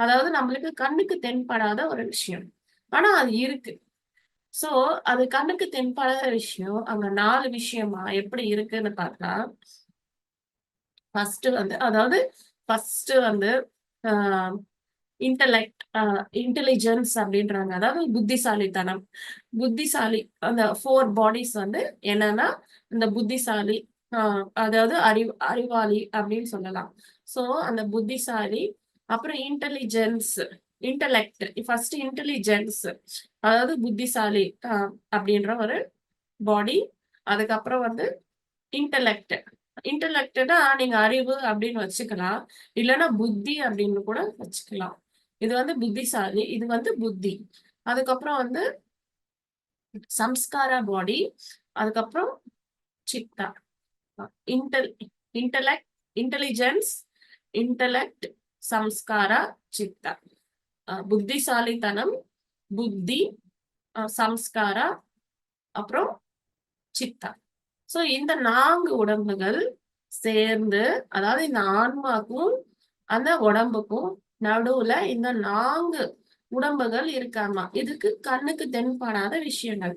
அதாவது நம்மளுக்கு கண்ணுக்கு தென்படாத ஒரு விஷயம். ஆனா அது இருக்கு. சோ அது கண்ணுக்கு தென்படாத விஷயம் அங்க 4 விஷயமா எப்படி இருக்குன்னு பார்த்தா, ஃபர்ஸ்ட் வந்து அதாவது ஃபர்ஸ்ட் வந்து ஆ இன்டலெக்ட் இன்டெலிஜென்ஸ் அப்படின்றாங்க. அதாவது புத்திசாலித்தனம். புத்திசாலி அந்த 4 பாடிஸ் வந்து என்னன்னா, இந்த புத்திசாலி அ அதாவது அறிவாளி அப்படின்னு சொல்லலாம். சோ அந்த புத்திசாலி, அப்புறம் இன்டெலிஜென்ஸ், இன்டலெக்ட் ஃபர்ஸ்ட் இன்டெலிஜென்ஸ் அதாவது புத்திசாலி அப்படின்ற ஒரு பாடி. அதுக்கப்புறம் வந்து இன்டலெக்ட். இன்டலெக்ட்னா நீங்க அறிவு அப்படின்னு வச்சுக்கலாம். இல்லன்னா புத்தி அப்படின்னு கூட வச்சுக்கலாம். இது வந்து புத்திசாலி, இது வந்து புத்தி. அதுக்கப்புறம் வந்து சம்ஸ்காரா பாடி, அதுக்கப்புறம் Siddha. Intel intellect, intelligence, intellect, samskara, Siddha. புத்திசாலித்தனம், புத்தி, சம்ஸ்காரா, அப்புறம் சித்தா. சோ இந்த 4 உடம்புகள் சேர்ந்து, அதாவது இந்த ஆன்மாக்கும், அந்த உடம்புக்கும் நடுவுல இந்த 4 உடம்புகள் இருக்காமா. இதுக்கு கண்ணுக்கு தென்படாத விஷயங்கள்.